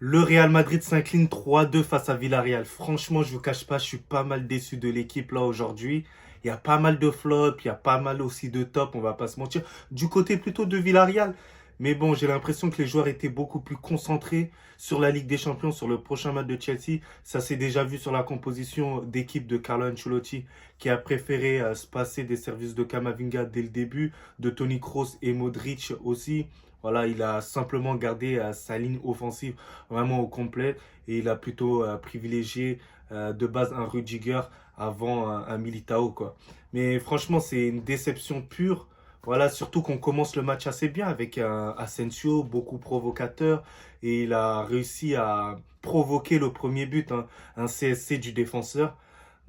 Le Real Madrid s'incline 3-2 face à Villarreal. Franchement, je vous cache pas, je suis pas mal déçu de l'équipe là aujourd'hui. Il y a pas mal de flops, il y a pas mal aussi de tops, on va pas se mentir. Du côté plutôt de Villarreal. Mais bon, j'ai l'impression que les joueurs étaient beaucoup plus concentrés sur la Ligue des Champions, sur le prochain match de Chelsea. Ça s'est déjà vu sur la composition d'équipe de Carlo Ancelotti, qui a préféré se passer des services de Camavinga dès le début, de Toni Kroos et Modric aussi. Voilà, il a simplement gardé sa ligne offensive vraiment au complet et il a plutôt privilégié de base un Rudiger avant un Militao, quoi. Mais franchement, c'est une déception pure. Voilà, surtout qu'on commence le match assez bien avec un Asensio, beaucoup provocateur, et il a réussi à provoquer le premier but, hein, un CSC du défenseur.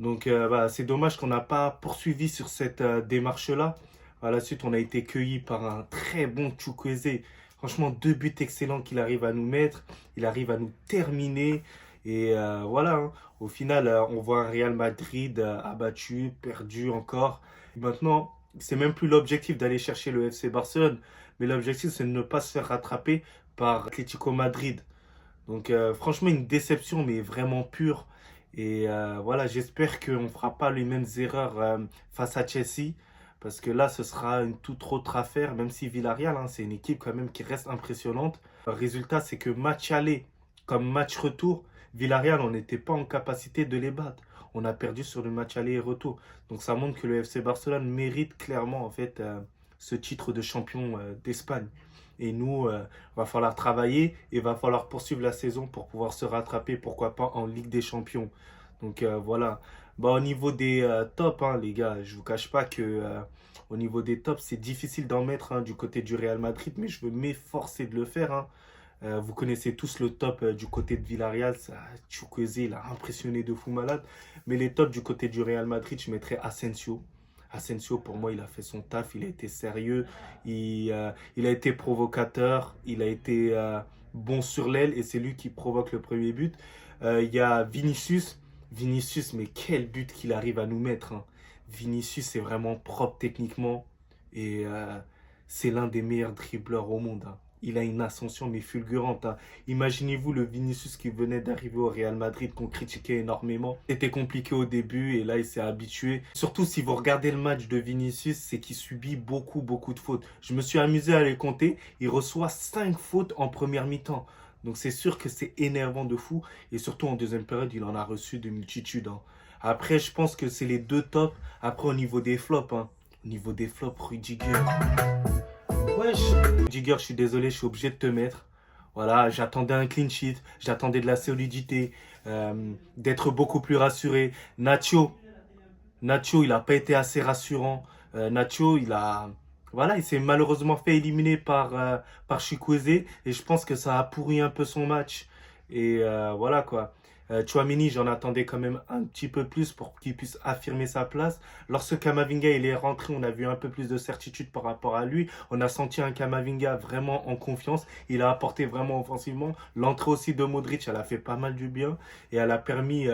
Donc bah, c'est dommage qu'on n'a pas poursuivi sur cette démarche-là. À la suite, on a été cueilli par un très bon Chukwueze. Franchement, deux buts excellents qu'il arrive à nous mettre. Il arrive à nous terminer. Et voilà, hein. Au final, on voit un Real Madrid abattu, perdu encore. Maintenant, c'est même plus l'objectif d'aller chercher le FC Barcelone. Mais l'objectif, c'est de ne pas se faire rattraper par Atlético Madrid. Donc franchement, une déception, mais vraiment pure. Et voilà, j'espère qu'on ne fera pas les mêmes erreurs face à Chelsea. Parce que là, ce sera une toute autre affaire, même si Villarreal, hein, c'est une équipe quand même qui reste impressionnante. Le résultat, c'est que match aller comme match retour, Villarreal, on n'était pas en capacité de les battre. On a perdu sur le match aller et retour. Donc ça montre que le FC Barcelone mérite clairement en fait ce titre de champion d'Espagne. Et nous, va falloir travailler et va falloir poursuivre la saison pour pouvoir se rattraper, pourquoi pas en Ligue des Champions. Donc voilà. Bah, au niveau des tops, hein, les gars, je vous cache pas que au niveau des tops, c'est difficile d'en mettre hein, du côté du Real Madrid, mais je veux m'efforcer de le faire. Hein. Vous connaissez tous le top du côté de Villarreal, ça, Chukwueze, il a impressionné de fou malade. Mais les tops du côté du Real Madrid, je mettrais Asensio. Asensio, pour moi, il a fait son taf, il a été sérieux, il a été provocateur, il a été bon sur l'aile et c'est lui qui provoque le premier but. Il y a Vinicius. Vinicius, mais quel but qu'il arrive à nous mettre. Hein. Vinicius, c'est vraiment propre techniquement et c'est l'un des meilleurs dribbleurs au monde. Hein. Il a une ascension mais fulgurante. Hein. Imaginez-vous le Vinicius qui venait d'arriver au Real Madrid qu'on critiquait énormément. C'était compliqué au début et là il s'est habitué. Surtout si vous regardez le match de Vinicius, c'est qu'il subit beaucoup de fautes. Je me suis amusé à les compter. Il reçoit 5 fautes en première mi-temps. Donc c'est sûr que c'est énervant de fou. Et surtout en deuxième période, il en a reçu de multitudes. Hein. Après, je pense que c'est les deux tops. Après, au niveau des flops, hein. Au niveau des flops, Rudiger. Wesh. Rudiger, je suis désolé, je suis obligé de te mettre. Voilà, j'attendais un clean sheet, j'attendais de la solidité, d'être beaucoup plus rassuré. Nacho, il n'a pas été assez rassurant. Nacho, voilà, il s'est malheureusement fait éliminer par Chukwueze et je pense que ça a pourri un peu son match. Et voilà quoi. Tchouaméni, j'en attendais quand même un petit peu plus pour qu'il puisse affirmer sa place. Lorsque Kamavinga il est rentré, on a vu un peu plus de certitude par rapport à lui. On a senti un Kamavinga vraiment en confiance. Il a apporté vraiment offensivement. L'entrée aussi de Modric, elle a fait pas mal du bien et elle a permis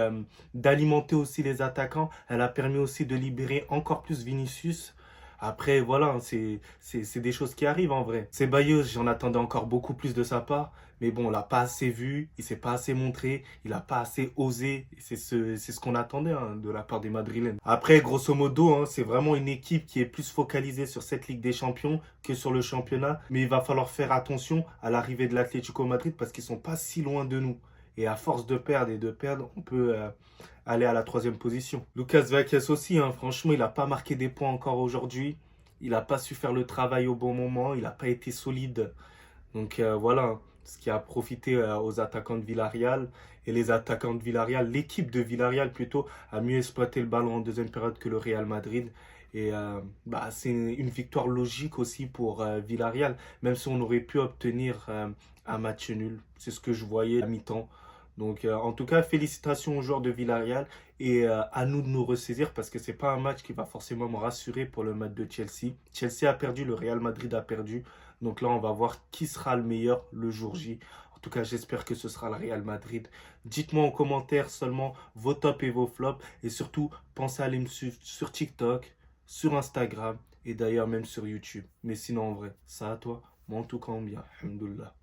d'alimenter aussi les attaquants. Elle a permis aussi de libérer encore plus Vinicius. Après, voilà, hein, c'est des choses qui arrivent en vrai. Ceballos, j'en attendais encore beaucoup plus de sa part. Mais bon, on l'a pas assez vu, il s'est pas assez montré, il a pas assez osé. C'est ce qu'on attendait hein, de la part des Madrilènes. Après, grosso modo, hein, c'est vraiment une équipe qui est plus focalisée sur cette Ligue des Champions que sur le championnat. Mais il va falloir faire attention à l'arrivée de l'Atlético Madrid parce qu'ils sont pas si loin de nous. Et à force de perdre et de perdre, on peut aller à la troisième position. Lucas Vázquez aussi, hein, franchement, il n'a pas marqué des points encore aujourd'hui. Il n'a pas su faire le travail au bon moment. Il n'a pas été solide. Donc voilà, hein, ce qui a profité aux attaquants de Villarreal. Et les attaquants de Villarreal, l'équipe de Villarreal plutôt, a mieux exploité le ballon en deuxième période que le Real Madrid. Et bah, c'est une victoire logique aussi pour Villarreal, même si on aurait pu obtenir un match nul. C'est ce que je voyais à mi-temps. Donc en tout cas, félicitations aux joueurs de Villarreal et à nous de nous ressaisir parce que c'est pas un match qui va forcément me rassurer pour le match de Chelsea. Chelsea a perdu, le Real Madrid a perdu. Donc là, on va voir qui sera le meilleur le jour J. En tout cas, j'espère que ce sera le Real Madrid. Dites-moi en commentaire seulement vos tops et vos flops. Et surtout, pensez à aller me suivre sur TikTok, sur Instagram et d'ailleurs même sur YouTube. Mais sinon, en vrai, ça à toi. Moi, en tout cas, bien. Alhamdoulilah.